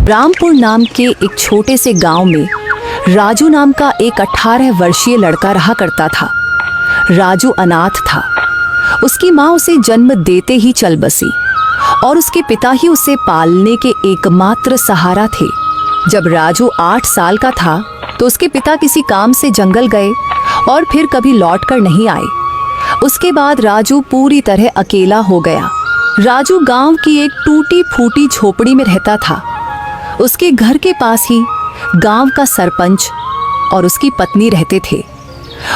रामपुर नाम के एक छोटे से गांव में राजू नाम का एक 18 वर्षीय लड़का रहा करता था। राजू अनाथ था। उसकी माँ उसे जन्म देते ही चल बसी और उसके पिता ही उसे पालने के एकमात्र सहारा थे। जब राजू 8 साल का था तो उसके पिता किसी काम से जंगल गए और फिर कभी लौटकर नहीं आए। उसके बाद राजू पूरी तरह अकेला हो गया। राजू गांव की एक टूटी फूटी झोपड़ी में रहता था। उसके घर के पास ही गांव का सरपंच और उसकी पत्नी रहते थे।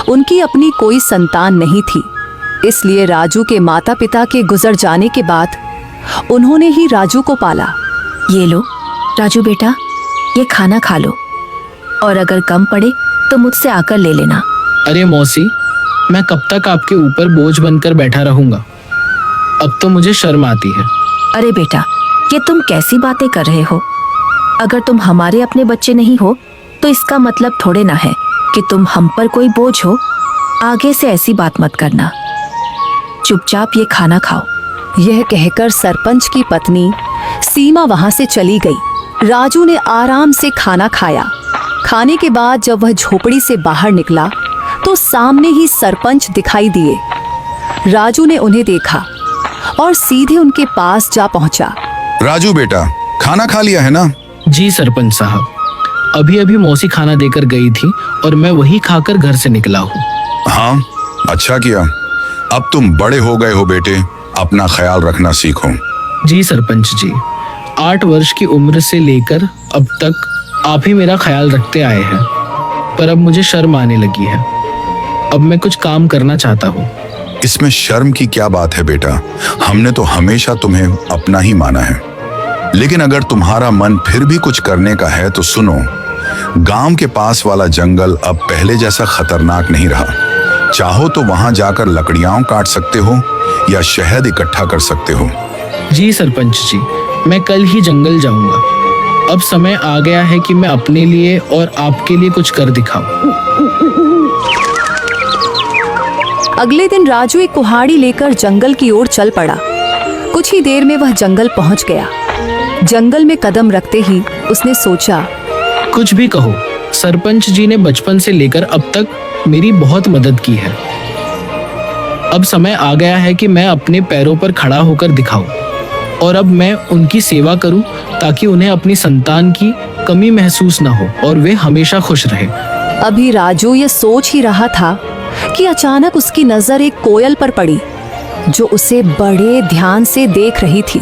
उनकी अपनी कोई संतान नहीं थी, इसलिए राजू के माता पिता के गुजर जाने के बाद उन्होंने ही राजू को पाला। ये लो राजू बेटा, ये खाना खा लो और अगर कम पड़े तो मुझसे आकर ले लेना। अरे मौसी, मैं कब तक आपके ऊपर बोझ बनकर बैठा रहूंगा? अब तो मुझे शर्म आती है। अरे बेटा, ये तुम कैसी बातें कर रहे हो? अगर तुम हमारे अपने बच्चे नहीं हो तो इसका मतलब थोड़े ना है कि तुम हम पर कोई बोझ हो। आगे से ऐसी बात मत करना। चुपचाप ये खाना खाओ। यह कहकर सरपंच की पत्नी सीमा वहां से चली गई। राजू ने आराम से खाना खाया। खाने के बाद जब वह झोपड़ी से बाहर निकला तो सामने ही सरपंच दिखाई दिए। राजू ने उन्हें देखा और सीधे उनके पास जा पहुंचा। राजू बेटा, खाना खा लिया है ना? जी सरपंच साहब, अभी अभी मौसी खाना देकर गई थी और मैं वही खाकर घर से निकला हूँ। हाँ, अच्छा किया। अब तुम बड़े हो गए हो बेटे, अपना ख्याल रखना सीखो। जी सरपंच जी, 8 वर्ष की उम्र से लेकर अब तक आप ही मेरा ख्याल रखते आए हैं, पर अब मुझे शर्म आने लगी है। अब मैं कुछ काम करना चाहता हूँ। इसमें शर्म की क्या बात है बेटा? हमने तो हमेशा तुम्हें अपना ही माना है। लेकिन अगर तुम्हारा मन फिर भी कुछ करने का है तो सुनो, गांव के पास वाला जंगल अब पहले जैसा खतरनाक नहीं रहा। चाहो तो वहां जाकर लकड़ियां काट सकते हो या शहद इकट्ठा कर सकते हो। जी सरपंच जी, मैं कल ही जंगल जाऊंगा। अब समय आ गया है कि मैं अपने लिए और आपके लिए कुछ कर दिखाऊं। अगले दिन राजू एक कुल्हाड़ी लेकर जंगल की ओर चल पड़ा। कुछ ही देर में वह जंगल पहुंच गया। जंगल में कदम रखते ही उसने सोचा, कुछ भी कहो, सरपंच जी ने बचपन से लेकर अब तक मेरी बहुत मदद की है। अब समय आ गया है कि मैं अपने पैरों पर खड़ा होकर दिखाऊं और अब मैं उनकी सेवा करूं ताकि उन्हें अपनी संतान की कमी महसूस ना हो और वे हमेशा खुश रहे। अभी राजू ये सोच ही रहा था कि अचानक उसकी नजर एक कोयल पर पड़ी जो उसे बड़े ध्यान से देख रही थी।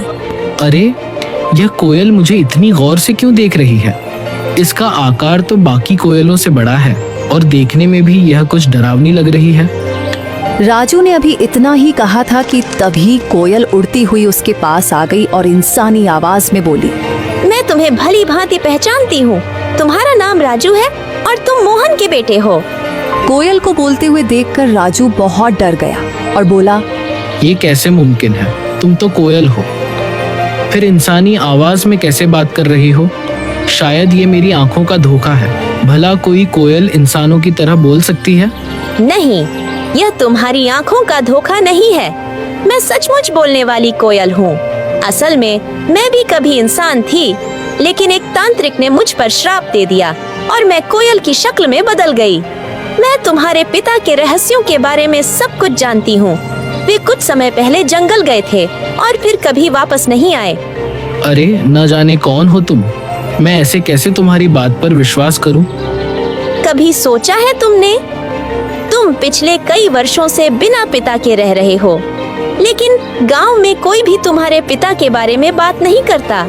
अरे, यह कोयल मुझे इतनी गौर से क्यों देख रही है? इसका आकार तो बाकी कोयलों से बड़ा है और देखने में भी यह कुछ डरावनी लग रही है। राजू ने अभी इतना ही कहा था कि तभी कोयल उड़ती हुई उसके पास आ गई और इंसानी आवाज में बोली, मैं तुम्हें भली भांति पहचानती हूँ। तुम्हारा नाम राजू है और तुम मोहन के बेटे हो। कोयल को बोलते हुए देखकर राजू बहुत डर गया और बोला, ये कैसे मुमकिन है? तुम तो कोयल हो, फिर इंसानी आवाज में कैसे बात कर रही हो? शायद ये मेरी आंखों का धोखा है। भला कोई कोयल इंसानों की तरह बोल सकती है? नहीं, यह तुम्हारी आंखों का धोखा नहीं है। मैं सचमुच बोलने वाली कोयल हूँ। असल में मैं भी कभी इंसान थी, लेकिन एक तांत्रिक ने मुझ पर श्राप दे दिया और मैं कोयल की शक्ल में बदल गई। मैं तुम्हारे पिता के रहस्यों के बारे में सब कुछ जानती हूँ। वे कुछ समय पहले जंगल गए थे और फिर कभी वापस नहीं आए। अरे, न जाने कौन हो तुम। मैं ऐसे कैसे तुम्हारी बात पर विश्वास करूं? कभी सोचा है तुमने? तुम पिछले कई वर्षों से बिना पिता के रह रहे हो, लेकिन गांव में कोई भी तुम्हारे पिता के बारे में बात नहीं करता।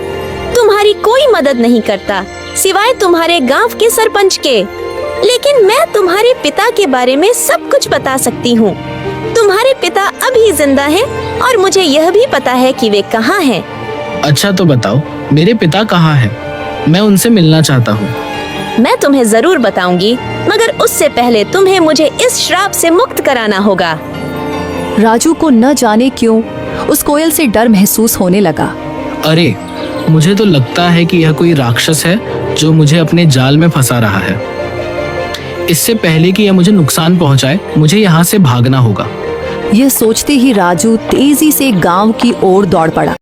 तुम्हारी कोई मदद नहीं करता सिवाय तुम्हारे गांव के सरपंच के। लेकिन मैं तुम्हारे पिता के बारे में सब कुछ बता सकती हूँ। तुम्हारे पिता अभी जिंदा हैं और मुझे यह भी पता है कि वे कहाँ हैं। अच्छा तो बताओ, मेरे पिता कहाँ हैं? मैं उनसे मिलना चाहता हूँ। मैं तुम्हें जरूर बताऊंगी, मगर उससे पहले तुम्हें मुझे इस श्राप से मुक्त कराना होगा। राजू को न जाने क्यों उस कोयल से डर महसूस होने लगा। अरे, मुझे तो लगता है कि यह कोई राक्षस है जो मुझे अपने जाल में फंसा रहा है। इससे पहले कि यह मुझे नुकसान पहुंचाए, मुझे यहाँ से भागना होगा। यह सोचते ही राजू तेजी से गांव की ओर दौड़ पड़ा।